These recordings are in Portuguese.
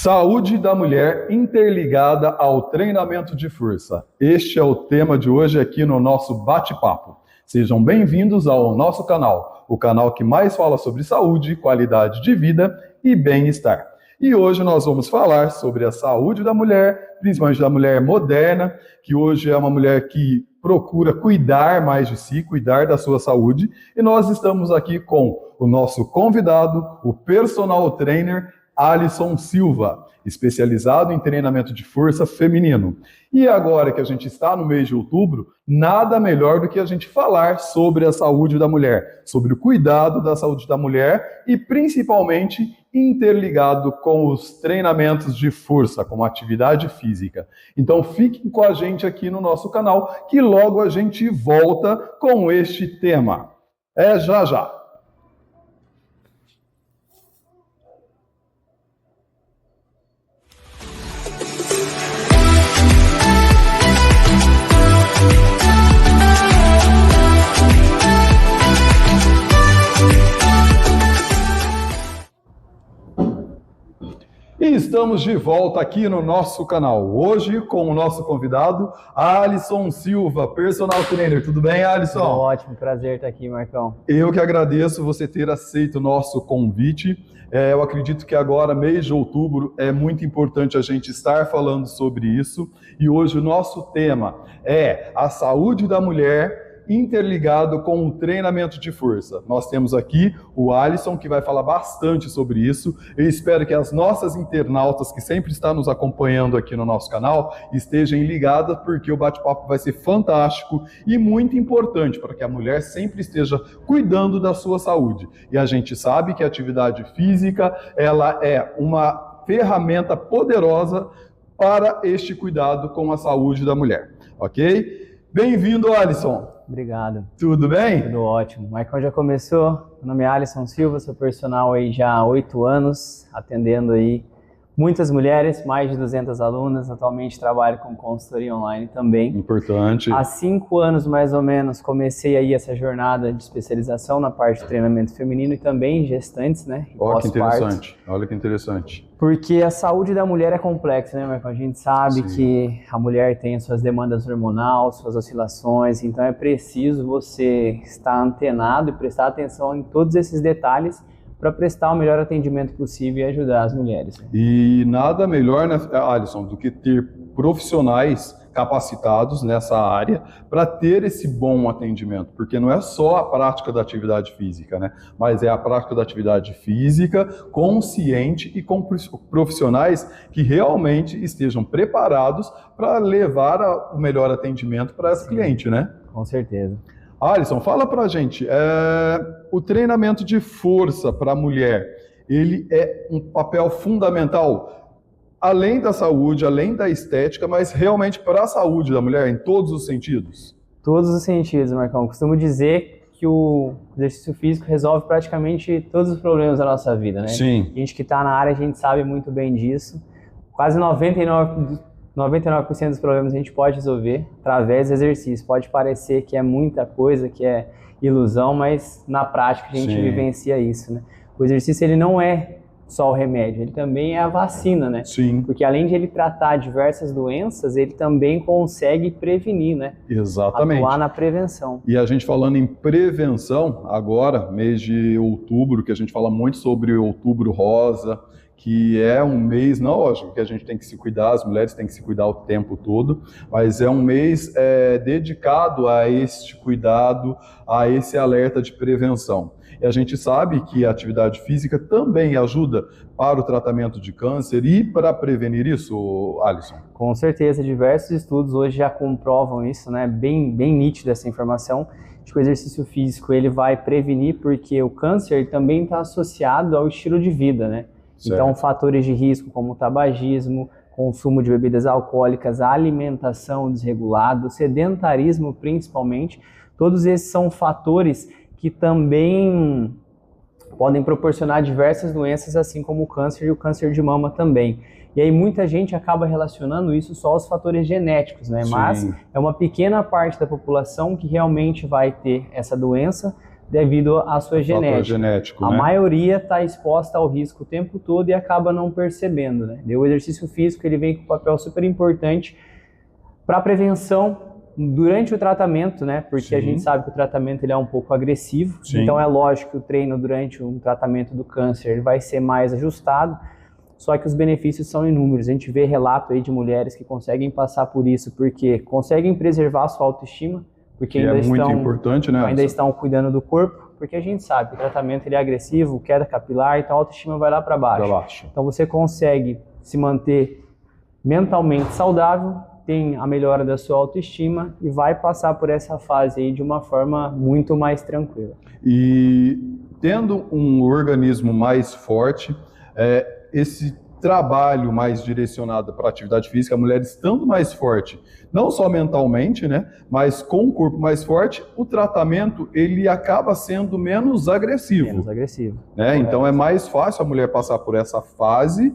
Saúde da mulher interligada ao treinamento de força. Este é o tema de hoje aqui no nosso bate-papo. Sejam bem-vindos ao nosso canal, o canal que mais fala sobre saúde, qualidade de vida e bem-estar. E hoje nós vamos falar sobre a saúde da mulher, principalmente da mulher moderna, que hoje é uma mulher que procura cuidar mais de si, cuidar da sua saúde. E nós estamos aqui com o nosso convidado, o personal trainer Alisson Silva, especializado em treinamento de força feminino. E agora que a gente está no mês de outubro, nada melhor do que a gente falar sobre a saúde da mulher, sobre o cuidado da saúde da mulher e principalmente interligado com os treinamentos de força, com atividade física. Então fiquem com a gente aqui no nosso canal, que logo a gente volta com este tema. É já já. E estamos de volta aqui no nosso canal, hoje com o nosso convidado, Alisson Silva, personal trainer. Tudo bem, Alisson? Tudo ótimo, prazer estar aqui, Marcão. Eu que agradeço você ter aceito o nosso convite. Eu acredito que agora, mês de outubro, é muito importante a gente estar falando sobre isso. E hoje o nosso tema é a saúde da mulher interligado com o treinamento de força. Nós temos aqui o Alisson, que vai falar bastante sobre isso. Eu espero que as nossas internautas, que sempre estão nos acompanhando aqui no nosso canal, estejam ligadas, porque o bate-papo vai ser fantástico e muito importante para que a mulher sempre esteja cuidando da sua saúde. E a gente sabe que a atividade física, ela é uma ferramenta poderosa para este cuidado com a saúde da mulher, ok? Bem-vindo, Alisson. Obrigado. Tudo bem? Tudo ótimo. Marcão já começou. Meu nome é Alisson Silva, sou personal aí já há 8 anos, atendendo aí muitas mulheres, mais de 200 alunas. Atualmente trabalho com consultoria online também. Importante. Há 5 anos, mais ou menos, comecei aí essa jornada de especialização na parte de treinamento feminino e também em gestantes, né? Olha que interessante. Olha que interessante. Porque a saúde da mulher é complexa, né, Marcão? A gente sabe Sim. que a mulher tem as suas demandas hormonais, suas oscilações, então é preciso você estar antenado e prestar atenção em todos esses detalhes para prestar o melhor atendimento possível e ajudar as mulheres. E nada melhor, né, Alisson, do que ter profissionais capacitados nessa área para ter esse bom atendimento, porque não é só a prática da atividade física, né? Mas é a prática da atividade física consciente e com profissionais que realmente estejam preparados para levar o melhor atendimento para esse cliente, né? Com certeza. Alisson, fala pra gente, o treinamento de força para a mulher, ele é um papel fundamental, além da saúde, além da estética, mas realmente para a saúde da mulher, em todos os sentidos? Todos os sentidos, Marcão. Costumo dizer que o exercício físico resolve praticamente todos os problemas da nossa vida, né? Sim. A gente que está na área, a gente sabe muito bem disso. Quase 99% dos problemas a gente pode resolver através do exercício. Pode parecer que é muita coisa, que é ilusão, mas na prática a gente Sim. vivencia isso, né? O exercício, ele não é só o remédio, ele também é a vacina, né? Sim. Porque além de ele tratar diversas doenças, ele também consegue prevenir, né? Exatamente. Atuar na prevenção. E a gente falando em prevenção, agora, mês de outubro, que a gente fala muito sobre outubro rosa, que é um mês, não, lógico, que a gente tem que se cuidar, as mulheres têm que se cuidar o tempo todo, mas é um mês dedicado a este cuidado, a esse alerta de prevenção. E a gente sabe que a atividade física também ajuda para o tratamento de câncer e para prevenir isso, Alisson? Com certeza, diversos estudos hoje já comprovam isso, né? Bem nítido essa informação, de que o exercício físico ele vai prevenir, porque o câncer também está associado ao estilo de vida, né? Certo. Então, fatores de risco como o tabagismo, consumo de bebidas alcoólicas, a alimentação desregulada, o sedentarismo principalmente, todos esses são fatores que também podem proporcionar diversas doenças, assim como o câncer e o câncer de mama também. E aí muita gente acaba relacionando isso só aos fatores genéticos, né? Sim. Mas é uma pequena parte da população que realmente vai ter essa doença devido à sua Fator genética. genético, A né? maioria está exposta ao risco o tempo todo e acaba não percebendo, né? O exercício físico ele vem com um papel super importante para prevenção durante o tratamento, né? Porque a gente sabe que o tratamento ele é um pouco agressivo, então é lógico que o treino durante o tratamento do câncer ele vai ser mais ajustado, só que os benefícios são inúmeros. A gente vê relato aí de mulheres que conseguem passar por isso porque conseguem preservar a sua autoestima, porque ainda muito importante, né? ainda estão cuidando do corpo, porque a gente sabe que o tratamento ele é agressivo, queda capilar, então a autoestima vai lá para baixo. Então você consegue se manter mentalmente saudável, tem a melhora da sua autoestima e vai passar por essa fase aí de uma forma muito mais tranquila. E tendo um organismo mais forte, esse trabalho mais direcionado para a atividade física, a mulher estando mais forte, não só mentalmente, né, mas com o corpo mais forte, o tratamento ele acaba sendo menos agressivo. Menos agressivo. Né? Então é mais fácil a mulher passar por essa fase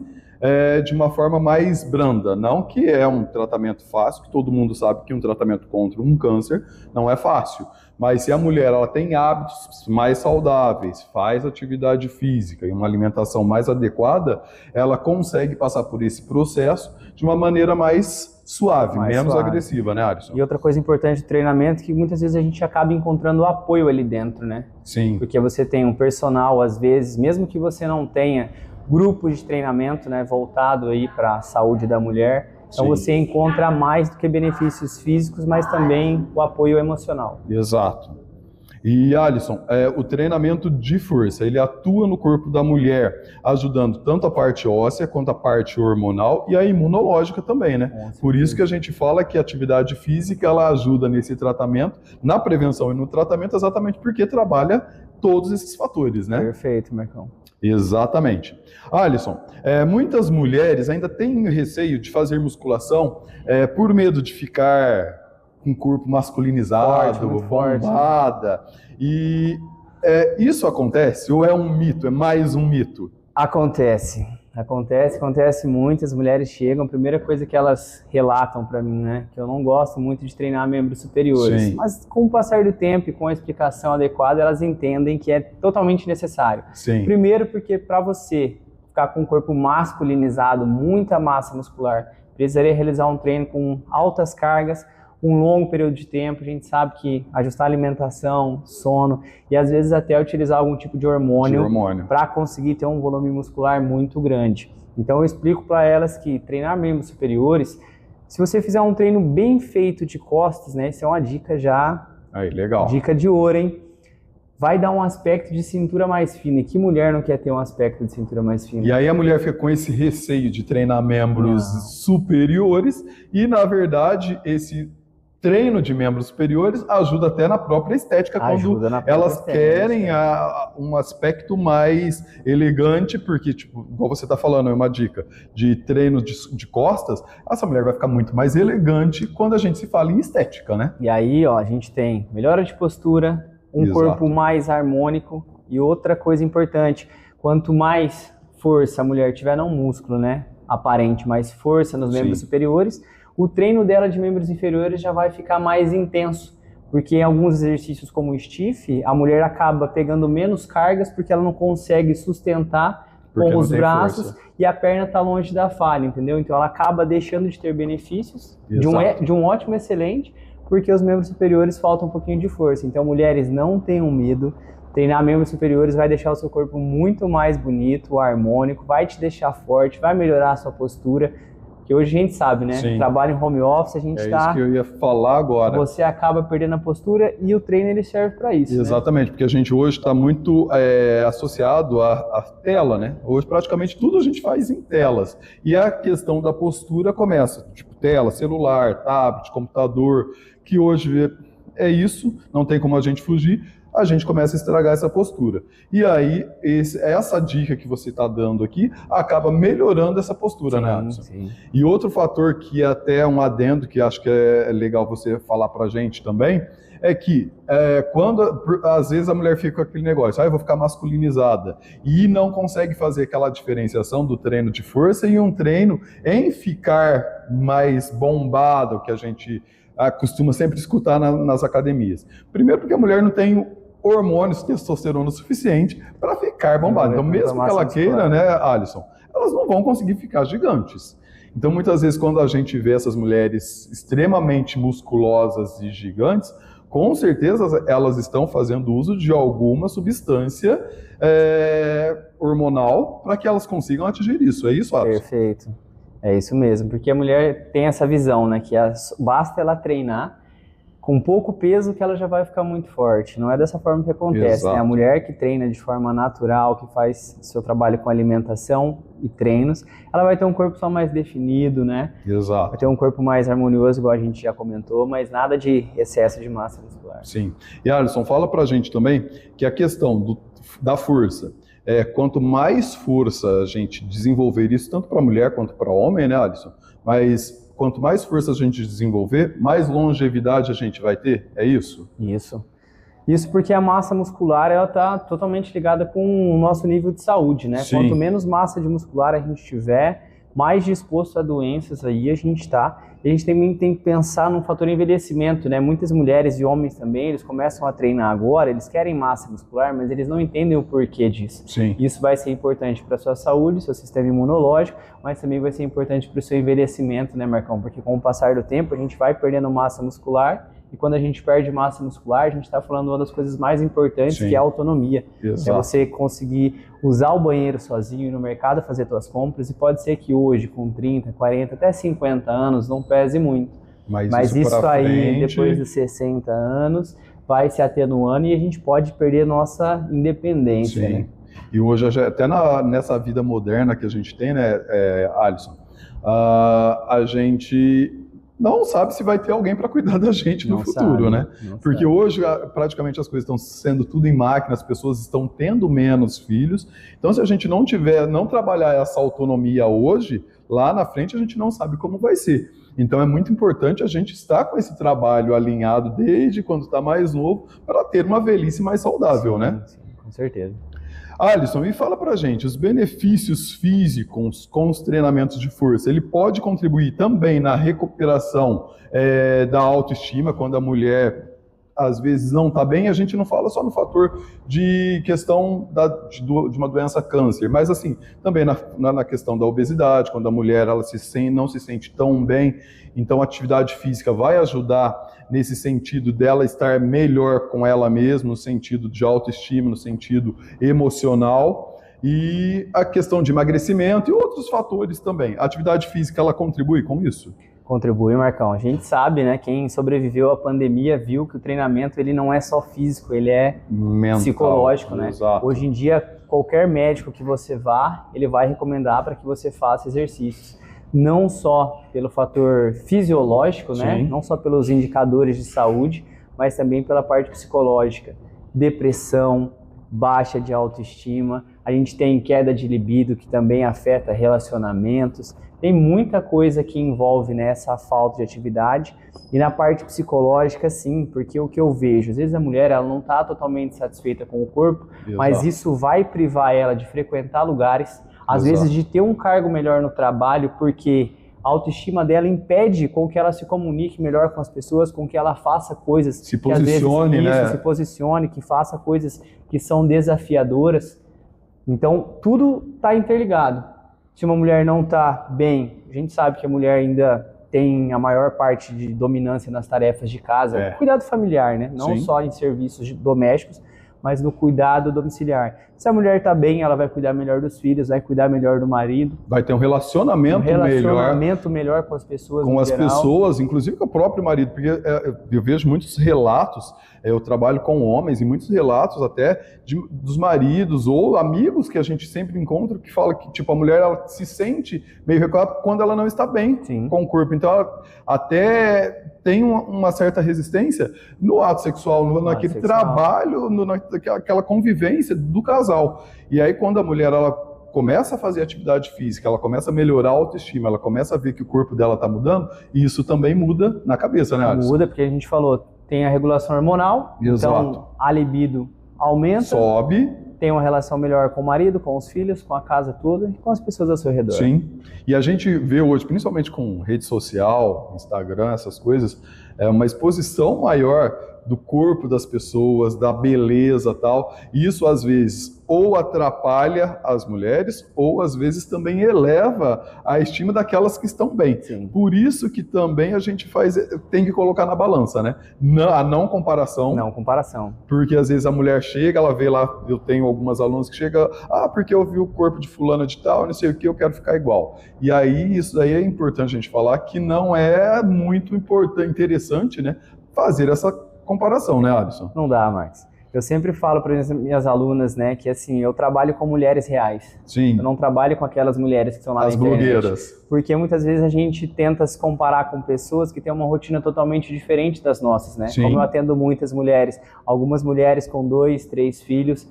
de uma forma mais branda. Não que é um tratamento fácil, que todo mundo sabe que um tratamento contra um câncer não é fácil. Mas se a mulher ela tem hábitos mais saudáveis, faz atividade física e uma alimentação mais adequada, ela consegue passar por esse processo de uma maneira mais suave, menos agressiva, né, Alisson? E outra coisa importante do treinamento é que muitas vezes a gente acaba encontrando apoio ali dentro, né? Sim. Porque você tem um personal, às vezes, mesmo que você não tenha grupos de treinamento, né, voltado aí para a saúde da mulher, então você encontra mais do que benefícios físicos, mas também o apoio emocional. Exato. E Alisson, o treinamento de força, ele atua no corpo da mulher, ajudando tanto a parte óssea quanto a parte hormonal e a imunológica também, né? Por isso que a gente fala que a atividade física, ela ajuda nesse tratamento, na prevenção e no tratamento, exatamente porque trabalha todos esses fatores, né? Perfeito, Marcão. Exatamente. Alisson, muitas mulheres ainda têm receio de fazer musculação por medo de ficar com o corpo masculinizado, bombada. E isso acontece ou é um mito? É mais um mito? Acontece muito. As mulheres chegam, a primeira coisa que elas relatam para mim, né, que eu não gosto muito de treinar membros superiores, mas com o passar do tempo e com a explicação adequada, elas entendem que é totalmente necessário. Primeiro porque para você ficar com o corpo masculinizado, muita massa muscular, precisaria realizar um treino com altas cargas, um longo período de tempo. A gente sabe que ajustar a alimentação, sono e às vezes até utilizar algum tipo de hormônio para conseguir ter um volume muscular muito grande. Então eu explico para elas que treinar membros superiores, se você fizer um treino bem feito de costas, né, isso é uma dica já, legal. Dica de ouro, hein? Vai dar um aspecto de cintura mais fina. E que mulher não quer ter um aspecto de cintura mais fina? E aí a mulher fica com esse receio de treinar membros superiores e, na verdade, esse treino de membros superiores ajuda até na própria estética, quando elas querem um aspecto mais elegante, porque, tipo, igual você está falando, é uma dica de treino de costas, essa mulher vai ficar muito mais elegante quando a gente se fala em estética, né? E aí, ó, a gente tem melhora de postura, um corpo mais harmônico e outra coisa importante, quanto mais força a mulher tiver, não músculo, né, aparente, mais força nos membros superiores, o treino dela de membros inferiores já vai ficar mais intenso, porque em alguns exercícios como o stiff, a mulher acaba pegando menos cargas porque ela não consegue sustentar com os braços e a perna está longe da falha, entendeu? Então ela acaba deixando de ter benefícios de um ótimo excelente, porque os membros superiores faltam um pouquinho de força. Então mulheres, não tenham medo, treinar membros superiores vai deixar o seu corpo muito mais bonito, harmônico, vai te deixar forte, vai melhorar a sua postura. Que hoje a gente sabe, né? Trabalho em home office, a gente isso que eu ia falar agora. Você acaba perdendo a postura e o treino ele serve para isso. Exatamente, porque a gente hoje está muito associado à tela, né? Hoje praticamente tudo a gente faz em telas. E a questão da postura começa, tipo tela, celular, tablet, computador, que hoje é isso, não tem como a gente fugir. A gente começa a estragar essa postura. E aí, essa dica que você está dando aqui acaba melhorando essa postura, né, Alisson? E outro fator que é até um adendo, que acho que é legal você falar para a gente também, é que quando, às vezes, a mulher fica com aquele negócio, eu vou ficar masculinizada, e não consegue fazer aquela diferenciação do treino de força e um treino em ficar mais bombado, que a gente costuma sempre escutar nas academias. Primeiro porque a mulher não tem hormônios, testosterona suficiente para ficar bombada. Então, mesmo que ela queira, né, Alisson, elas não vão conseguir ficar gigantes. Então, muitas vezes, quando a gente vê essas mulheres extremamente musculosas e gigantes, com certeza elas estão fazendo uso de alguma substância hormonal para que elas consigam atingir isso. É isso, Alisson? Perfeito. É isso mesmo, porque a mulher tem essa visão, né, que basta ela treinar com pouco peso que ela já vai ficar muito forte. Não é dessa forma que acontece, né? A mulher que treina de forma natural, que faz seu trabalho com alimentação e treinos, ela vai ter um corpo só mais definido, né? Exato. Vai ter um corpo mais harmonioso, igual a gente já comentou, mas nada de excesso de massa muscular. Sim. E Alisson, fala pra gente também que a questão da força, quanto mais força a gente desenvolver isso, tanto para mulher quanto para homem, né, Alisson? Mas quanto mais força a gente desenvolver, mais longevidade a gente vai ter, é isso? Isso porque a massa muscular ela está totalmente ligada com o nosso nível de saúde, né? Sim. Quanto menos massa de muscular a gente tiver, mais disposto a doenças aí a gente está. E a gente também tem que pensar num fator envelhecimento, né? Muitas mulheres e homens também, eles começam a treinar agora, eles querem massa muscular, mas eles não entendem o porquê disso. Sim. Isso vai ser importante para a sua saúde, seu sistema imunológico, mas também vai ser importante para o seu envelhecimento, né, Marcão? Porque com o passar do tempo, a gente vai perdendo massa muscular, e quando a gente perde massa muscular, a gente está falando uma das coisas mais importantes, Sim. que é a autonomia. Exato. É você conseguir usar o banheiro sozinho, ir no mercado fazer suas compras, e pode ser que hoje, com 30, 40, até 50 anos, não pese muito. Mas isso aí, depois dos 60 anos, vai se atenuando e a gente pode perder nossa independência. Sim. Né? E hoje, até nessa vida moderna que a gente tem, né, Alisson, a gente não sabe se vai ter alguém para cuidar da gente no futuro, né? Porque hoje praticamente as coisas estão sendo tudo em máquina, as pessoas estão tendo menos filhos. Então, se a gente não trabalhar essa autonomia hoje, lá na frente a gente não sabe como vai ser. Então é muito importante a gente estar com esse trabalho alinhado desde quando está mais novo para ter uma velhice mais saudável, né? Sim, com certeza. Alisson, me fala pra gente, os benefícios físicos com os treinamentos de força, ele pode contribuir também na recuperação da autoestima, quando a mulher às vezes não está bem? A gente não fala só no fator de questão de uma doença câncer, mas assim, também na questão da obesidade, quando a mulher ela não se sente tão bem, então a atividade física vai ajudar nesse sentido dela estar melhor com ela mesma, no sentido de autoestima, no sentido emocional, e a questão de emagrecimento e outros fatores também. A atividade física, ela contribui com isso? Contribui, Marcão. A gente sabe, né, quem sobreviveu à pandemia viu que o treinamento ele não é só físico, ele é mental, psicológico, né? Exato. Hoje em dia, qualquer médico que você vá, ele vai recomendar para que você faça exercícios. Não só pelo fator fisiológico, né? Não só pelos indicadores de saúde, mas também pela parte psicológica. Depressão, baixa de autoestima, a gente tem queda de libido, que também afeta relacionamentos. Tem muita coisa que envolve nessa falta de atividade. E na parte psicológica, sim, porque o que eu vejo, às vezes a mulher ela não está totalmente satisfeita com o corpo, mas isso vai privar ela de frequentar lugares, às vezes de ter um cargo melhor no trabalho, porque a autoestima dela impede com que ela se comunique melhor com as pessoas, com que ela faça coisas se posicione, né? Se posicione, que faça coisas que são desafiadoras. Então, tudo está interligado. Se uma mulher não está bem, a gente sabe que a mulher ainda tem a maior parte de dominância nas tarefas de casa, cuidado familiar, né? Não só em serviços domésticos, mas no cuidado domiciliar. Se a mulher está bem, ela vai cuidar melhor dos filhos, vai cuidar melhor do marido. Vai ter um relacionamento melhor com as pessoas. Com as pessoas, inclusive com o próprio marido, porque eu vejo muitos relatos, eu trabalho com homens e muitos relatos até dos maridos ou amigos que a gente sempre encontra que fala que tipo, a mulher ela se sente meio recuada quando ela não está bem com o corpo. Então ela até tem uma certa resistência no ato sexual, naquele trabalho, naquela convivência do casal. E aí quando a mulher ela começa a fazer atividade física, ela começa a melhorar a autoestima, ela começa a ver que o corpo dela está mudando, e isso também muda na cabeça, né, Alisson? Muda, porque a gente falou, tem a regulação hormonal, então a libido aumenta, sobe, tem uma relação melhor com o marido, com os filhos, com a casa toda e com as pessoas ao seu redor. Sim, e a gente vê hoje, principalmente com rede social, Instagram, essas coisas, uma exposição maior do corpo das pessoas, da beleza e tal. Isso às vezes ou atrapalha as mulheres ou às vezes também eleva a estima daquelas que estão bem. Sim. Por isso que também a gente tem que colocar na balança, né? A não comparação. Não comparação. Porque às vezes a mulher chega, ela vê lá, eu tenho algumas alunas que chegam, porque eu vi o corpo de fulana de tal, não sei o que, eu quero ficar igual. E aí, isso daí é importante a gente falar que não é muito interessante, né, fazer essa comparação, né, Alisson? Não dá, Marcos. Eu sempre falo para as minhas alunas, né, que assim, eu trabalho com mulheres reais. Sim. Eu não trabalho com aquelas mulheres que estão lá na internet. As blogueiras. Porque muitas vezes a gente tenta se comparar com pessoas que têm uma rotina totalmente diferente das nossas, né? Sim. Como eu atendo muitas mulheres, algumas mulheres com 2, 3 filhos,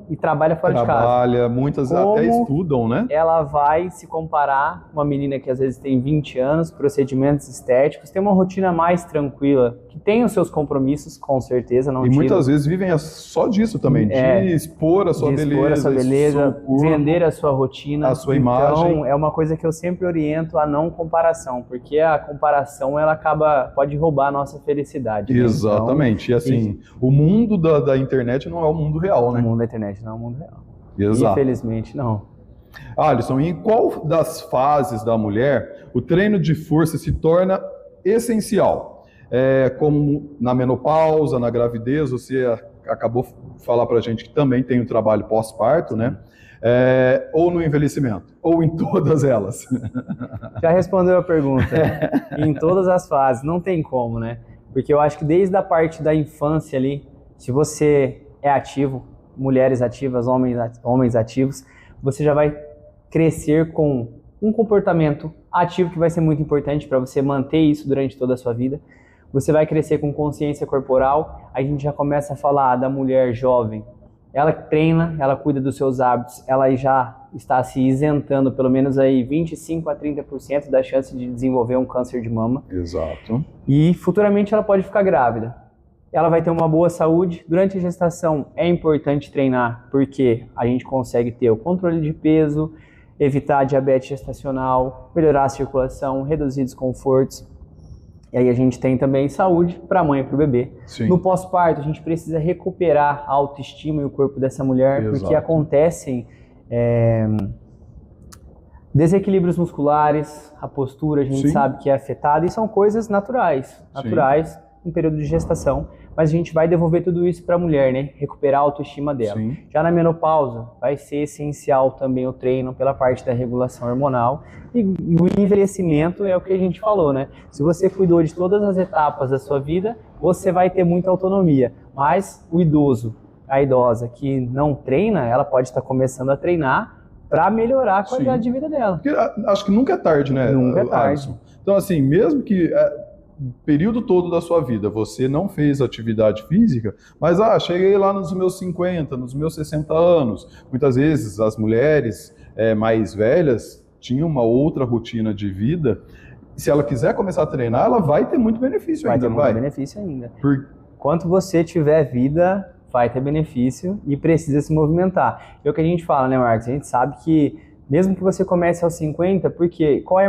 e trabalha fora de casa. Trabalha, muitas até estudam, né? Ela vai se comparar, uma menina que às vezes tem 20 anos, procedimentos estéticos, tem uma rotina mais tranquila, que tem os seus compromissos, com certeza, não E tira. muitas vezes vivem só disso também, de expor a sua beleza, corpo, vender a sua rotina, a sua imagem. Então, é uma coisa que eu sempre oriento a não comparação, porque a comparação, ela pode roubar a nossa felicidade. Exatamente. Né? Então, e assim, o mundo da internet não é o mundo real, né? O mundo da internet não é o mundo real. Exato. Infelizmente, não. Alisson, em qual das fases da mulher o treino de força se torna essencial? Como na menopausa, na gravidez, você acabou de falar pra gente que também tem um trabalho pós-parto, né? Ou no envelhecimento? Ou em todas elas? Já respondeu a pergunta. Em todas as fases, não tem como, né? Porque eu acho que desde a parte da infância ali, se você é ativo, mulheres ativas, homens ativos, você já vai crescer com um comportamento ativo que vai ser muito importante para você manter isso durante toda a sua vida. Você vai crescer com consciência corporal, aí a gente já começa a falar da mulher jovem. Ela treina, ela cuida dos seus hábitos, ela já está se isentando pelo menos aí 25 a 30% da chance de desenvolver um câncer de mama. Exato. E futuramente ela pode ficar grávida. Ela vai ter uma boa saúde. Durante a gestação é importante treinar, porque a gente consegue ter o controle de peso, evitar a diabetes gestacional, melhorar a circulação, reduzir desconfortos. E aí a gente tem também saúde para a mãe e para o bebê. Sim. No pós-parto, a gente precisa recuperar a autoestima e o corpo dessa mulher, Exato. porque acontecem desequilíbrios musculares, a postura a gente sabe que é afetada, e são coisas naturais no período de gestação, mas a gente vai devolver tudo isso para a mulher, né? Recuperar a autoestima dela. Sim. Já na menopausa, vai ser essencial também o treino pela parte da regulação hormonal, e o envelhecimento é o que a gente falou, né? Se você cuidou de todas as etapas da sua vida, você vai ter muita autonomia, mas o idoso, a idosa que não treina, ela pode estar começando a treinar para melhorar a qualidade de vida dela. Porque acho que nunca é tarde, né? Nunca é tarde. Alisson? Então, assim, mesmo que o período todo da sua vida você não fez atividade física, mas cheguei lá nos meus 50, nos meus 60 anos. Muitas vezes as mulheres mais velhas tinham uma outra rotina de vida. Se ela quiser começar a treinar, ela vai ter muito benefício ainda, vai? Vai ter muito benefício ainda. Por... Quanto você tiver vida, vai ter benefício e precisa se movimentar. É o que a gente fala, né, Marcos? A gente sabe que mesmo que você comece aos 50, porque qual é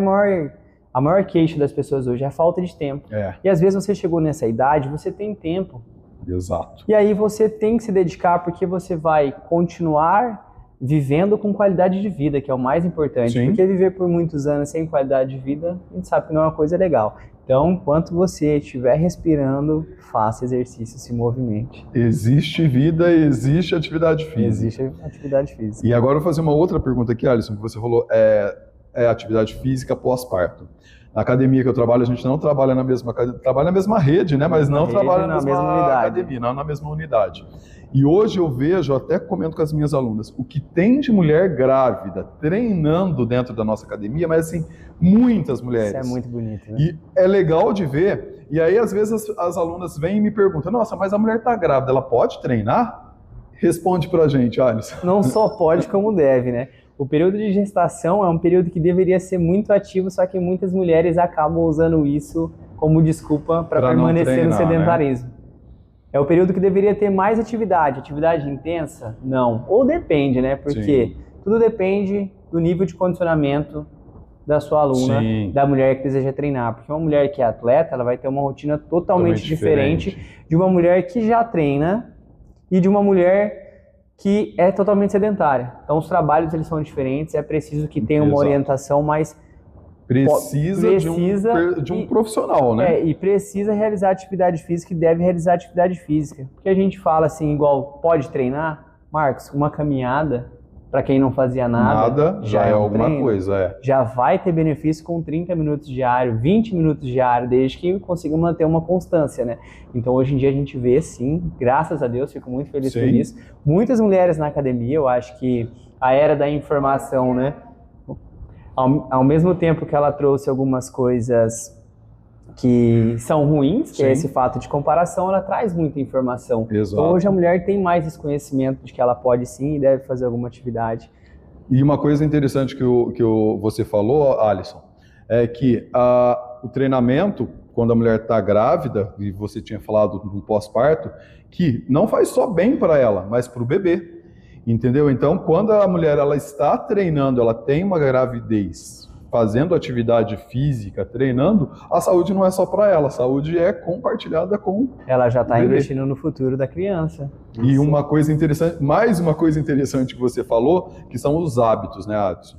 a maior queixa das pessoas hoje? É a falta de tempo. E às vezes você chegou nessa idade, você tem tempo. Exato. E aí você tem que se dedicar, porque você vai continuar vivendo com qualidade de vida, que é o mais importante. Sim. Porque viver por muitos anos sem qualidade de vida, a gente sabe que não é uma coisa legal. Então, enquanto você estiver respirando, faça exercício, se movimente. Existe vida, existe atividade física. Existe atividade física. E agora eu vou fazer uma outra pergunta aqui, Alisson, que você falou, atividade física pós-parto. Na academia que eu trabalho, a gente não trabalha trabalha na mesma rede, né? Mas não trabalha na mesma academia, não na mesma unidade. E hoje eu vejo, até comento com as minhas alunas, o que tem de mulher grávida treinando dentro da nossa academia, mas assim, muitas mulheres. Isso é muito bonito, né? E é legal de ver, e aí às vezes as alunas vêm e me perguntam, nossa, mas a mulher está grávida, ela pode treinar? Responde pra gente, Alisson. Não só pode, como deve, né? O período de gestação é um período que deveria ser muito ativo, só que muitas mulheres acabam usando isso como desculpa para permanecer no sedentarismo. Né? É o período que deveria ter mais atividade. Atividade intensa? Não. Ou depende, né? Porque tudo depende do nível de condicionamento da sua aluna, Sim. da mulher que deseja treinar. Porque uma mulher que é atleta, ela vai ter uma rotina totalmente diferente de uma mulher que já treina e de uma mulher que é totalmente sedentária. Então, os trabalhos eles são diferentes, é preciso que tenha uma orientação mais... Precisa de um profissional, né? E precisa realizar atividade física e deve realizar atividade física. Porque a gente fala assim, igual, pode treinar? Marcos, uma caminhada, para quem não fazia nada já é alguma coisa, já vai ter benefício com 30 minutos diário, 20 minutos diário, desde que consiga manter uma constância, né? Então, hoje em dia, a gente vê, sim, graças a Deus, fico muito feliz por isso. Muitas mulheres na academia, eu acho que a era da informação, né? Ao mesmo tempo que ela trouxe algumas coisas que são ruins, que é esse fato de comparação, ela traz muita informação. Exato. Então, hoje a mulher tem mais esse conhecimento de que ela pode sim e deve fazer alguma atividade. E uma coisa interessante que você falou, Alisson, é que o treinamento, quando a mulher está grávida, e você tinha falado no pós-parto, que não faz só bem para ela, mas para o bebê. Entendeu? Então, quando a mulher ela está treinando, ela tem uma gravidez, fazendo atividade física, treinando, a saúde não é só para ela, a saúde é compartilhada com ela já está investindo no futuro da criança. E uma coisa interessante, mais uma coisa interessante que você falou, que são os hábitos, né, Adson?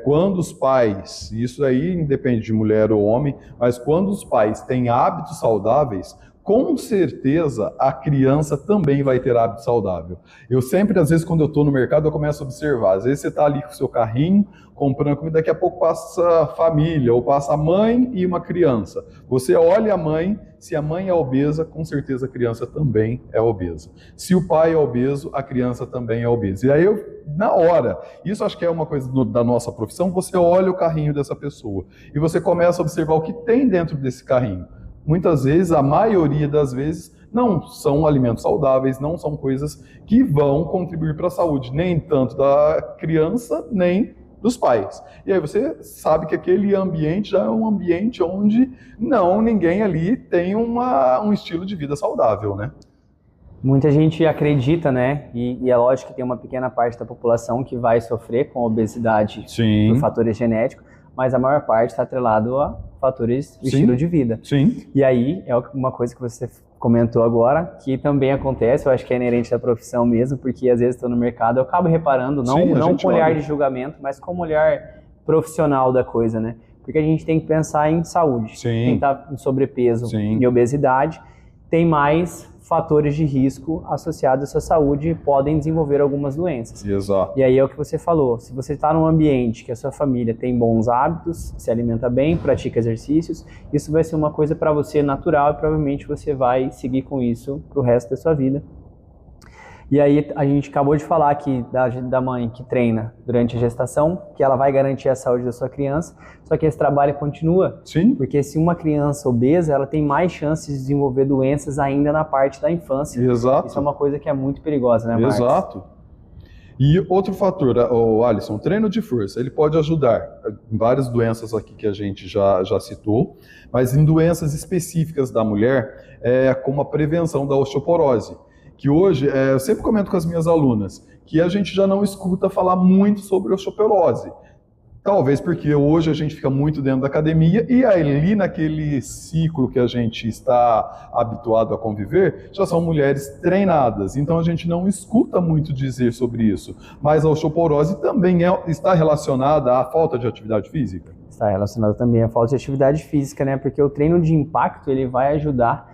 Quando os pais, isso aí independe de mulher ou homem, mas quando os pais têm hábitos saudáveis, com certeza a criança também vai ter hábito saudável. Eu sempre, às vezes, quando eu estou no mercado, eu começo a observar. Às vezes você está ali com o seu carrinho, comprando comida, daqui a pouco passa a família, ou passa a mãe e uma criança. Você olha a mãe, se a mãe é obesa, com certeza a criança também é obesa. Se o pai é obeso, a criança também é obesa. E aí, na hora, isso acho que é uma coisa da nossa profissão, você olha o carrinho dessa pessoa e você começa a observar o que tem dentro desse carrinho. Muitas vezes, a maioria das vezes, não são alimentos saudáveis, não são coisas que vão contribuir para a saúde, nem tanto da criança, nem dos pais. E aí você sabe que aquele ambiente já é um ambiente onde ninguém ali tem um estilo de vida saudável, né? Muita gente acredita, né? E é lógico que tem uma pequena parte da população que vai sofrer com obesidade por fatores genéticos, mas a maior parte está atrelado a fatores do estilo de vida. Sim. E aí, é uma coisa que você comentou agora, que também acontece, eu acho que é inerente da profissão mesmo, porque às vezes estou no mercado, eu acabo reparando, não com olhar de julgamento, mas como olhar profissional da coisa, né? Porque a gente tem que pensar em saúde. Quem está em sobrepeso e obesidade tem mais fatores de risco associados à sua saúde e podem desenvolver algumas doenças. Exato. E aí é o que você falou, se você está num ambiente que a sua família tem bons hábitos, se alimenta bem, pratica exercícios, isso vai ser uma coisa para você natural e provavelmente você vai seguir com isso para o resto da sua vida. E aí a gente acabou de falar aqui da mãe que treina durante a gestação, que ela vai garantir a saúde da sua criança, só que esse trabalho continua. Sim. Porque se uma criança obesa, ela tem mais chances de desenvolver doenças ainda na parte da infância. Exato. Isso é uma coisa que é muito perigosa, né, Marcos? Exato. E outro fator, Alisson, o treino de força, ele pode ajudar em várias doenças aqui que a gente já citou, mas em doenças específicas da mulher, como a prevenção da osteoporose. Que hoje, eu sempre comento com as minhas alunas, que a gente já não escuta falar muito sobre osteoporose. Talvez porque hoje a gente fica muito dentro da academia e ali naquele ciclo que a gente está habituado a conviver, já são mulheres treinadas. Então a gente não escuta muito dizer sobre isso. Mas a osteoporose também está relacionada à falta de atividade física? Está relacionada também à falta de atividade física, né? Porque o treino de impacto ele vai ajudar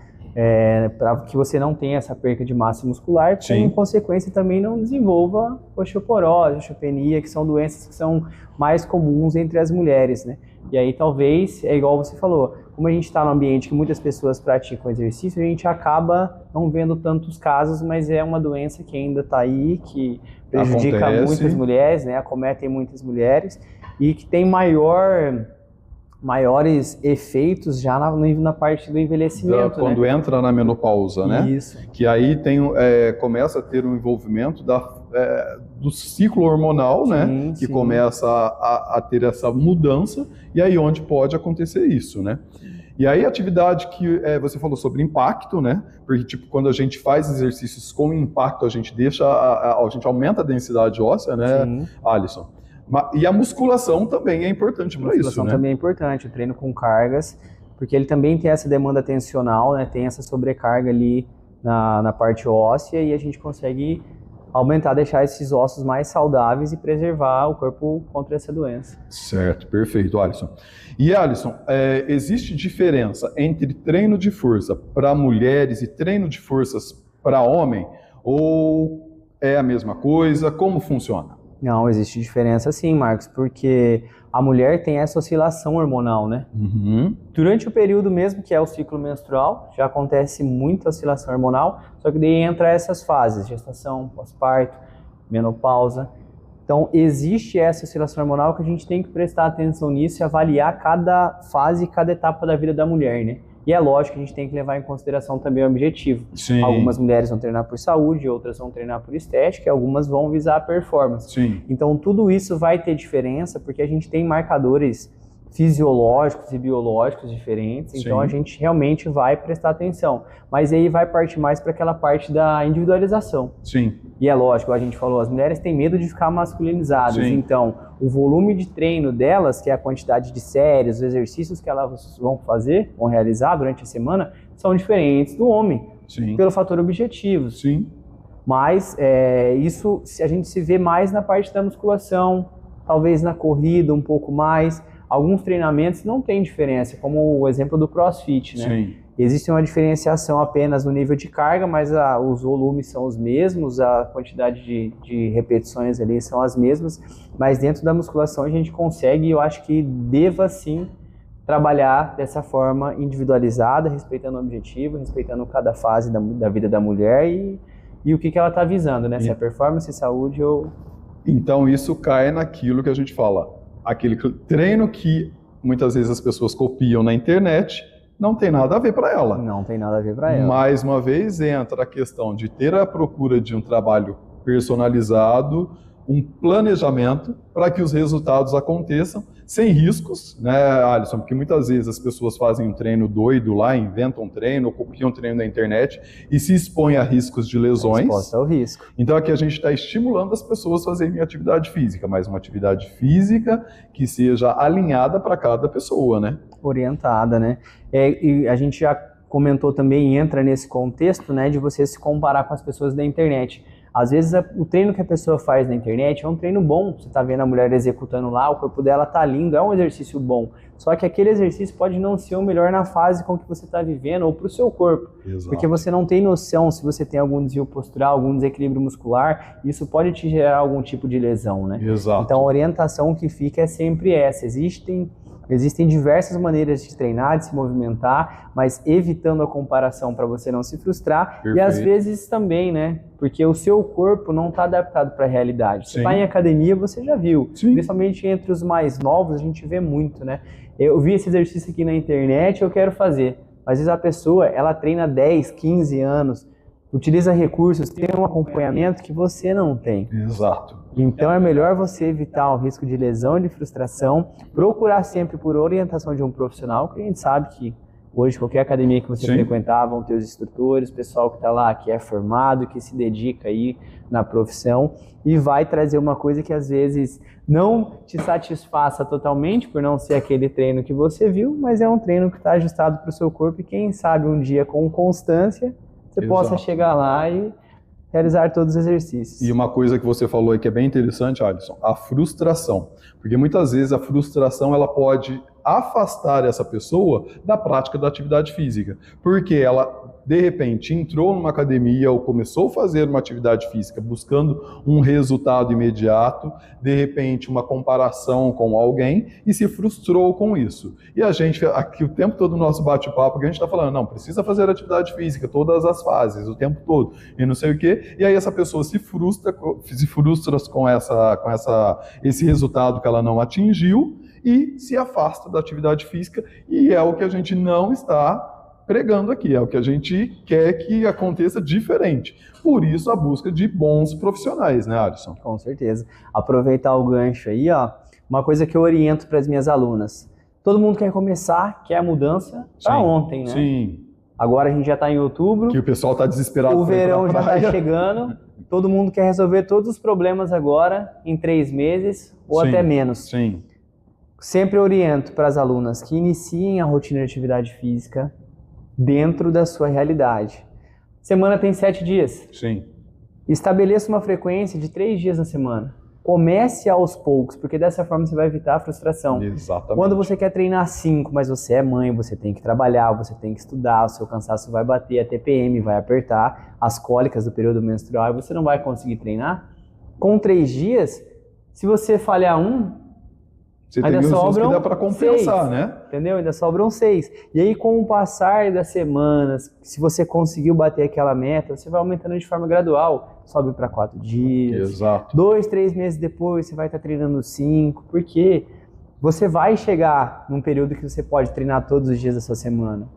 para que você não tenha essa perca de massa muscular, e em consequência também não desenvolva osteoporose, osteopenia, que são doenças que são mais comuns entre as mulheres, né? E aí talvez, é igual você falou, como a gente está num ambiente que muitas pessoas praticam exercício, a gente acaba não vendo tantos casos, mas é uma doença que ainda está aí, que prejudica muitas mulheres, né? Acometem muitas mulheres e que tem maiores efeitos já na parte do envelhecimento, quando entra na menopausa, né? Isso. Que aí começa a ter um envolvimento do ciclo hormonal, né? Que começa a ter essa mudança e aí onde pode acontecer isso, né? E aí a atividade que você falou sobre impacto, né? Porque tipo, quando a gente faz exercícios com impacto, a gente aumenta a densidade óssea, né, Alisson? E a musculação também é importante para isso, né? A musculação também é importante, o treino com cargas, porque ele também tem essa demanda tensional, né? Tem essa sobrecarga ali na parte óssea e a gente consegue aumentar, deixar esses ossos mais saudáveis e preservar o corpo contra essa doença. Certo, perfeito, Alisson. E Alisson, existe diferença entre treino de força para mulheres e treino de forças para homem? Ou é a mesma coisa? Como funciona? Não, existe diferença sim, Marcos, porque a mulher tem essa oscilação hormonal, né? Uhum. Durante o período mesmo, que é o ciclo menstrual, já acontece muita oscilação hormonal, só que daí entra essas fases, gestação, pós-parto, menopausa. Então, existe essa oscilação hormonal que a gente tem que prestar atenção nisso e avaliar cada fase, cada etapa da vida da mulher, né? E é lógico que a gente tem que levar em consideração também o objetivo. Sim. Algumas mulheres vão treinar por saúde, outras vão treinar por estética, e algumas vão visar a performance. Sim. Então, tudo isso vai ter diferença, porque a gente tem marcadores fisiológicos e biológicos diferentes, então a gente realmente vai prestar atenção. Mas aí vai partir mais para aquela parte da individualização. Sim. E é lógico, a gente falou, as mulheres têm medo de ficar masculinizadas, Sim. então o volume de treino delas, que é a quantidade de séries, os exercícios que elas vão fazer, vão realizar durante a semana, são diferentes do homem, Sim. pelo fator objetivo. Sim. Mas isso a gente se vê mais na parte da musculação, talvez na corrida um pouco mais. Alguns treinamentos não tem diferença, como o exemplo do CrossFit, né? Sim. Existe uma diferenciação apenas no nível de carga, mas os volumes são os mesmos, a quantidade de repetições ali são as mesmas, mas dentro da musculação a gente consegue, eu acho que deva sim trabalhar dessa forma individualizada, respeitando o objetivo, respeitando cada fase da vida da mulher e o que ela está visando, né? Se é performance, saúde ou... Então isso cai naquilo que a gente fala, aquele treino que muitas vezes as pessoas copiam na internet, não tem nada a ver para ela. Não tem nada a ver para ela. Mais uma vez entra a questão de ter a procura de um trabalho personalizado, um planejamento para que os resultados aconteçam sem riscos, né, Alisson? Porque muitas vezes as pessoas fazem um treino doido lá, inventam um treino, copiam um treino na internet e se expõem a riscos de lesões. Exposta ao risco. Então aqui a gente está estimulando as pessoas a fazerem atividade física, mas uma atividade física que seja alinhada para cada pessoa, né? Orientada, né? E a gente já comentou também, entra nesse contexto, né, de você se comparar com as pessoas da internet. Às vezes o treino que a pessoa faz na internet é um treino bom, você está vendo a mulher executando lá, o corpo dela está lindo, é um exercício bom. Só que aquele exercício pode não ser o melhor na fase com que você está vivendo ou para o seu corpo. Exato. Porque você não tem noção se você tem algum desvio postural, algum desequilíbrio muscular, isso pode te gerar algum tipo de lesão, né? Exato. Então a orientação que fica é sempre essa, Existem diversas maneiras de treinar, de se movimentar, mas evitando a comparação para você não se frustrar. Perfeito. E às vezes também, né? Porque o seu corpo não está adaptado para a realidade. Você vai em academia, você já viu. Sim. Principalmente entre os mais novos, a gente vê muito, né? Eu vi esse exercício aqui na internet, eu quero fazer. Mas às vezes a pessoa, ela treina 10, 15 anos, utiliza recursos, tem um acompanhamento que você não tem. Exato. Então é melhor você evitar o risco de lesão e de frustração, procurar sempre por orientação de um profissional, que a gente sabe que hoje qualquer academia que você frequentar vão ter os instrutores, o pessoal que está lá, que é formado, que se dedica aí na profissão e vai trazer uma coisa que às vezes não te satisfaça totalmente por não ser aquele treino que você viu, mas é um treino que está ajustado para o seu corpo e quem sabe um dia com constância você possa chegar lá e realizar todos os exercícios. E uma coisa que você falou aí que é bem interessante, Alisson, a frustração. Porque muitas vezes a frustração ela pode afastar essa pessoa da prática da atividade física. Porque ela, de repente, entrou numa academia ou começou a fazer uma atividade física buscando um resultado imediato, de repente uma comparação com alguém e se frustrou com isso. E a gente, aqui o tempo todo no nosso bate-papo, que a gente está falando, não, precisa fazer atividade física, todas as fases, o tempo todo, e não sei o quê, e aí essa pessoa se frustra com esse resultado que ela não atingiu e se afasta da atividade física, e é o que a gente não está pregando aqui, é o que a gente quer que aconteça diferente. Por isso a busca de bons profissionais, né, Alisson? Com certeza. Aproveitar o gancho aí, ó, uma coisa que eu oriento para as minhas alunas. Todo mundo quer começar, quer a mudança para ontem, né? Sim. Agora a gente já está em outubro. Que o pessoal está desesperado. O verão já está chegando. Todo mundo quer resolver todos os problemas agora em 3 meses ou até menos. Sim. Sempre oriento para as alunas que iniciem a rotina de atividade física dentro da sua realidade. Semana tem 7 dias. Sim. Estabeleça uma frequência de 3 dias na semana. Comece aos poucos, porque dessa forma você vai evitar a frustração. Exatamente. Quando você quer treinar 5, mas você é mãe, você tem que trabalhar, você tem que estudar, o seu cansaço vai bater, a TPM vai apertar, as cólicas do período menstrual, e você não vai conseguir treinar. Com 3 dias, se você falhar você ainda tem sobram que dá para compensar, 6, né? entendeu? Ainda sobram 6. E aí, com o passar das semanas, se você conseguiu bater aquela meta, você vai aumentando de forma gradual. Sobe para 4 dias. Exato. 2, 3 meses depois, você vai estar treinando 5. Porque você vai chegar num período que você pode treinar todos os dias da sua semana.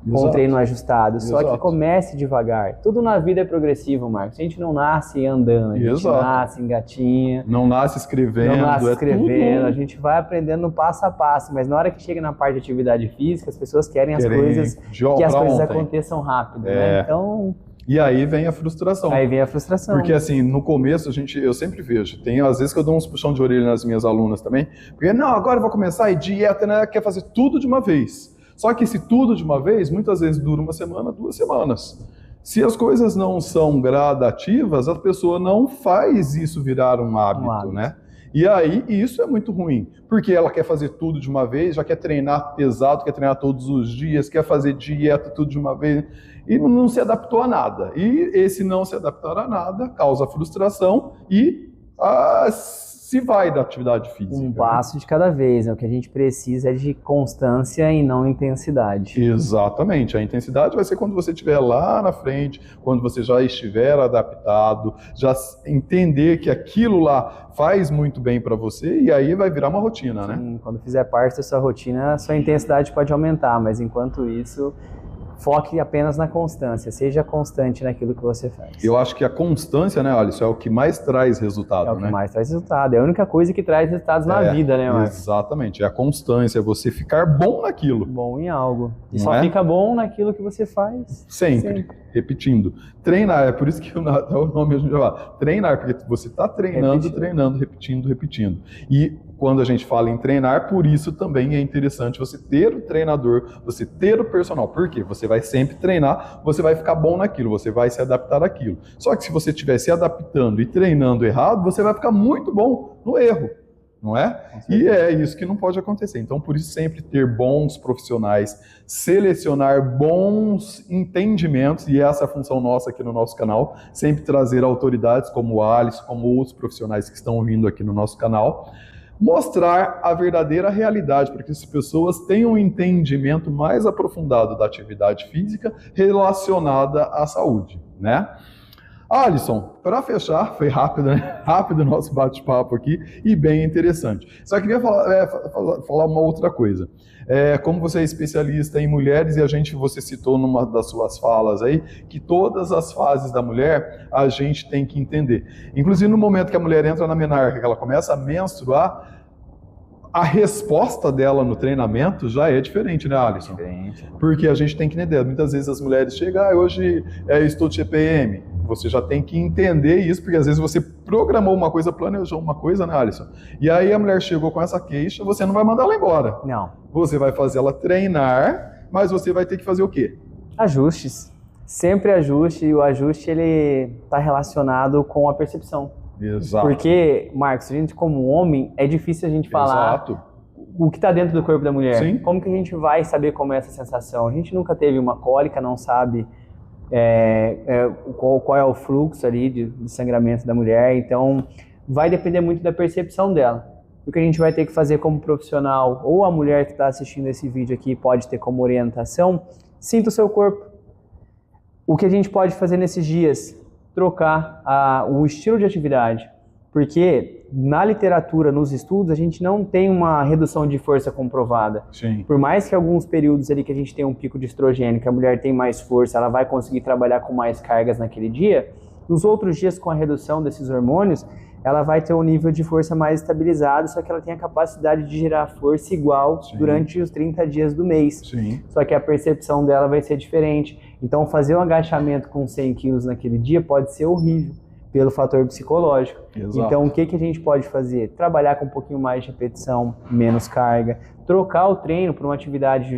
Com o treino ajustado. Só que comece devagar. Tudo na vida é progressivo, Marcos. A gente não nasce andando, a gente nasce engatinha. Não nasce escrevendo. Não nasce escrevendo. Tudo... A gente vai aprendendo passo a passo. Mas na hora que chega na parte de atividade física, as pessoas querem as coisas aconteçam rápido. Né? Então... E aí vem a frustração. Aí vem a frustração. Porque assim, no começo, eu sempre vejo, tem às vezes que eu dou uns puxão de orelha nas minhas alunas também, porque não, agora eu vou começar e dieta, né? Quer fazer tudo de uma vez. Só que esse tudo de uma vez, muitas vezes dura 1 semana, 2 semanas. Se as coisas não são gradativas, a pessoa não faz isso virar um hábito, né? E aí, isso é muito ruim, porque ela quer fazer tudo de uma vez, já quer treinar pesado, quer treinar todos os dias, quer fazer dieta tudo de uma vez, e não se adaptou a nada. E esse não se adaptar a nada causa frustração e se vai da atividade física. Um passo de cada vez, né? O que a gente precisa é de constância e não intensidade. Exatamente. A intensidade vai ser quando você estiver lá na frente, quando você já estiver adaptado, já entender que aquilo lá faz muito bem para você e aí vai virar uma rotina, né? Sim, quando fizer parte da sua rotina, a sua intensidade pode aumentar, mas enquanto isso... Foque apenas na constância, seja constante naquilo que você faz. Eu acho que a constância, né, Alisson, é o que mais traz resultado, né? É o que mais traz resultado, é a única coisa que traz resultados na vida, né, Marcos? Exatamente, é a constância, é você ficar bom naquilo. Bom em algo. E só fica bom naquilo que você faz. Sempre. Repetindo. Treinar, é por isso que o nome a gente vai falar. Treinar, porque você está treinando, treinando, repetindo. E quando a gente fala em treinar, por isso também é interessante você ter o treinador, você ter o personal. Por quê? Você vai sempre treinar, você vai ficar bom naquilo, você vai se adaptar àquilo. Só que se você estiver se adaptando e treinando errado, você vai ficar muito bom no erro. Não é? E é isso que não pode acontecer. Então, por isso, sempre ter bons profissionais, selecionar bons entendimentos, e essa é a função nossa aqui no nosso canal, sempre trazer autoridades como o Alisson, como outros profissionais que estão vindo aqui no nosso canal, mostrar a verdadeira realidade, para que as pessoas tenham um entendimento mais aprofundado da atividade física relacionada à saúde, né? Alisson, para fechar, foi rápido, né? Rápido o nosso bate-papo aqui e bem interessante. Só queria falar uma outra coisa. Como você é especialista em mulheres e você citou numa das suas falas aí, que todas as fases da mulher a gente tem que entender. Inclusive no momento que a mulher entra na menarca, que ela começa a menstruar, a resposta dela no treinamento já é diferente, né, Alisson? Diferente. Porque a gente tem que entender. Muitas vezes as mulheres chegam, hoje estou de TPM. Você já tem que entender isso, porque às vezes você programou uma coisa, planejou uma coisa, né, Alisson? E aí a mulher chegou com essa queixa, você não vai mandar ela embora. Não. Você vai fazer ela treinar, mas você vai ter que fazer o quê? Ajustes. Sempre ajuste, e o ajuste ele está relacionado com a percepção. Exato. Porque, Marcos, a gente como homem, é difícil a gente falar o que está dentro do corpo da mulher. Sim. Como que a gente vai saber como é essa sensação? A gente nunca teve uma cólica, não sabe qual é o fluxo ali de sangramento da mulher, então vai depender muito da percepção dela. O que a gente vai ter que fazer como profissional, ou a mulher que está assistindo esse vídeo aqui pode ter como orientação, sinta o seu corpo. O que a gente pode fazer nesses dias? Trocar o estilo de atividade, porque na literatura, nos estudos, a gente não tem uma redução de força comprovada. Sim. Por mais que alguns períodos ali que a gente tem um pico de estrogênio, que a mulher tem mais força, ela vai conseguir trabalhar com mais cargas naquele dia, nos outros dias com a redução desses hormônios, ela vai ter um nível de força mais estabilizado, só que ela tem a capacidade de gerar força igual durante os 30 dias do mês. Sim. Só que a percepção dela vai ser diferente. Então, fazer um agachamento com 100 quilos naquele dia pode ser horrível, pelo fator psicológico. Exato. Então, o que a gente pode fazer? Trabalhar com um pouquinho mais de repetição, menos carga, trocar o treino por uma atividade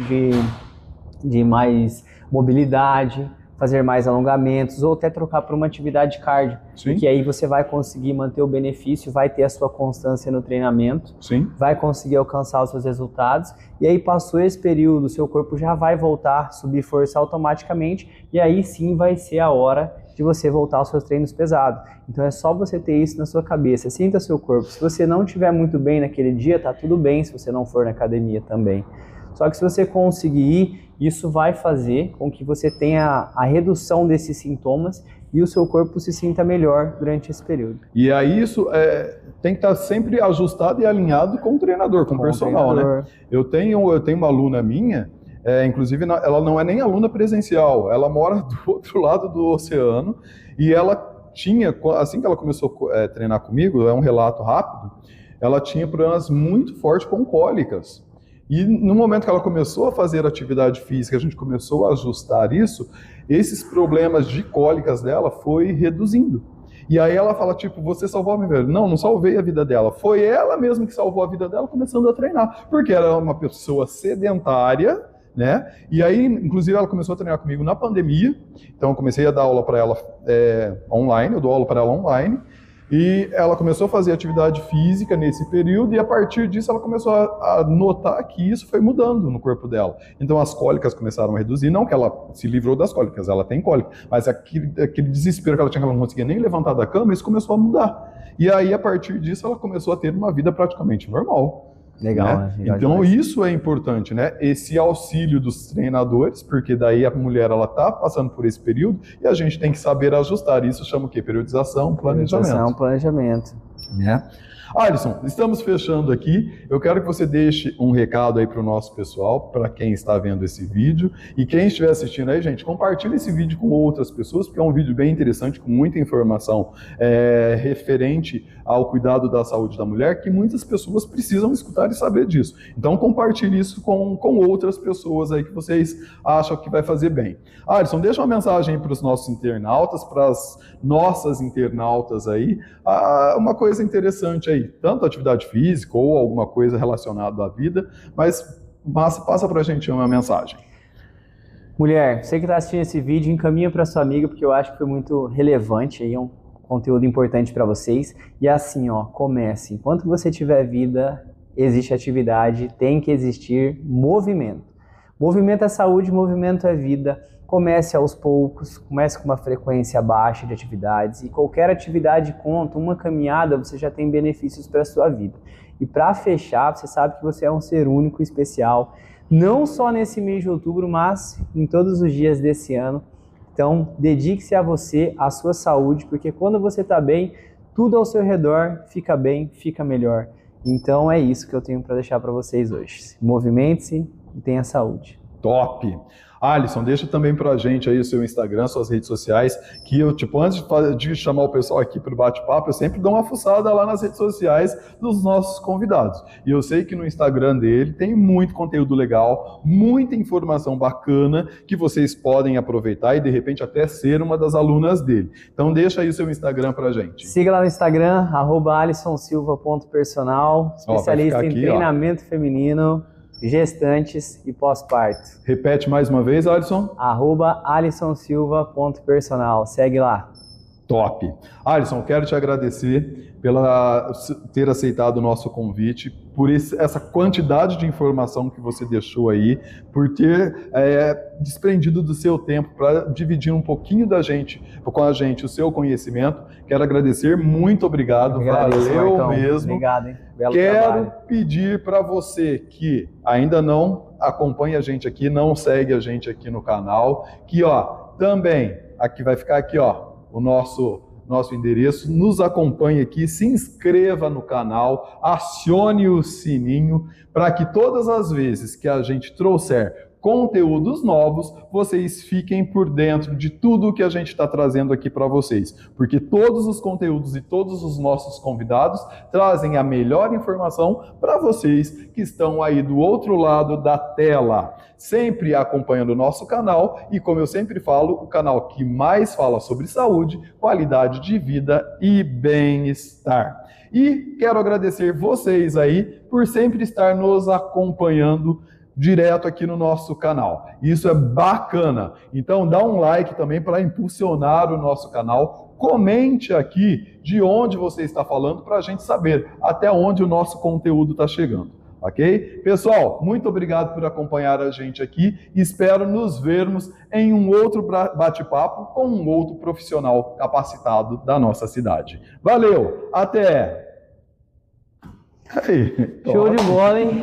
de mais mobilidade, fazer mais alongamentos, ou até trocar por uma atividade cardio, que aí você vai conseguir manter o benefício, vai ter a sua constância no treinamento, vai conseguir alcançar os seus resultados, e aí passou esse período, o seu corpo já vai voltar a subir força automaticamente, e aí sim vai ser a hora de você voltar aos seus treinos pesados. Então é só você ter isso na sua cabeça, sinta seu corpo. Se você não estiver muito bem naquele dia, tá tudo bem se você não for na academia também. Só que se você conseguir ir, isso vai fazer com que você tenha a redução desses sintomas e o seu corpo se sinta melhor durante esse período. E aí isso tem que estar sempre ajustado e alinhado com o treinador, com o personal, né? Eu tenho uma aluna minha, inclusive ela não é nem aluna presencial, ela mora do outro lado do oceano e ela tinha, assim que ela começou a treinar comigo, é um relato rápido, ela tinha problemas muito fortes com cólicas. E no momento que ela começou a fazer atividade física, a gente começou a ajustar isso, esses problemas de cólicas dela foi reduzindo. E aí ela fala, tipo, você salvou a minha vida. Não salvei a vida dela. Foi ela mesma que salvou a vida dela começando a treinar. Porque ela é uma pessoa sedentária, né? E aí, inclusive, ela começou a treinar comigo na pandemia. Então, eu comecei a dar aula para ela online, eu dou aula para ela online. E ela começou a fazer atividade física nesse período e a partir disso ela começou a notar que isso foi mudando no corpo dela. Então as cólicas começaram a reduzir, não que ela se livrou das cólicas, ela tem cólica, mas aquele desespero que ela tinha, que ela não conseguia nem levantar da cama, isso começou a mudar. E aí a partir disso ela começou a ter uma vida praticamente normal. Legal, né? Então isso é importante, né? Esse auxílio dos treinadores, porque daí a mulher ela tá passando por esse período e a gente tem que saber ajustar. Isso chama o quê? Periodização, planejamento. Periodização, planejamento. Né? Alisson, estamos fechando aqui. Eu quero que você deixe um recado aí para o nosso pessoal, para quem está vendo esse vídeo. E quem estiver assistindo aí, gente, compartilhe esse vídeo com outras pessoas, porque é um vídeo bem interessante, com muita informação referente ao cuidado da saúde da mulher, que muitas pessoas precisam escutar e saber disso. Então compartilhe isso com outras pessoas aí que vocês acham que vai fazer bem. Alisson, deixa uma mensagem para os nossos internautas, para as nossas internautas aí, uma coisa interessante aí, tanto atividade física ou alguma coisa relacionada à vida, mas passa pra gente uma mensagem. Mulher, você que está assistindo esse vídeo, encaminha para sua amiga, porque eu acho que foi muito relevante, aí, um conteúdo importante para vocês. E assim, ó, comece. Enquanto você tiver vida, existe atividade, tem que existir movimento. Movimento é saúde, movimento é vida. Comece aos poucos, comece com uma frequência baixa de atividades e qualquer atividade conta, uma caminhada você já tem benefícios para a sua vida. E para fechar, você sabe que você é um ser único e especial, não só nesse mês de outubro, mas em todos os dias desse ano. Então, dedique-se a você, à sua saúde, porque quando você está bem, tudo ao seu redor fica bem, fica melhor. Então é isso que eu tenho para deixar para vocês hoje. Movimente-se e tenha saúde. Top! Alisson, deixa também pra gente aí o seu Instagram, suas redes sociais, que eu, antes de chamar o pessoal aqui pro bate-papo, eu sempre dou uma fuçada lá nas redes sociais dos nossos convidados. E eu sei que no Instagram dele tem muito conteúdo legal, muita informação bacana que vocês podem aproveitar e de repente até ser uma das alunas dele. Então deixa aí o seu Instagram pra gente. Siga lá no Instagram, @alisonsilva.personal, especialista em treinamento feminino, gestantes e pós-parto. Repete mais uma vez, Alisson. @alisonsilva.personal. Segue lá. Top. Alisson, quero te agradecer pela ter aceitado o nosso convite, por essa quantidade de informação que você deixou aí, por ter desprendido do seu tempo para dividir um pouquinho com a gente o seu conhecimento. Quero agradecer, muito obrigado, valeu Marcão. Mesmo. Obrigado, hein? Belo Quero trabalho. pedir para você que ainda não acompanha a gente aqui, não segue a gente aqui no canal, que também, aqui vai ficar aqui o nosso endereço, nos acompanhe aqui, se inscreva no canal, acione o sininho para que todas as vezes que a gente trouxer conteúdos novos, vocês fiquem por dentro de tudo o que a gente está trazendo aqui para vocês, porque todos os conteúdos e todos os nossos convidados trazem a melhor informação para vocês que estão aí do outro lado da tela, sempre acompanhando o nosso canal e, como eu sempre falo, o canal que mais fala sobre saúde, qualidade de vida e bem-estar. E quero agradecer vocês aí por sempre estar nos acompanhando direto aqui no nosso canal. Isso é bacana. Então dá um like também para impulsionar o nosso canal. Comente aqui de onde você está falando para a gente saber até onde o nosso conteúdo está chegando. Ok? Pessoal, muito obrigado por acompanhar a gente aqui. Espero nos vermos em um outro bate-papo com um outro profissional capacitado da nossa cidade. Valeu! Até! Aí, Show de bola, hein?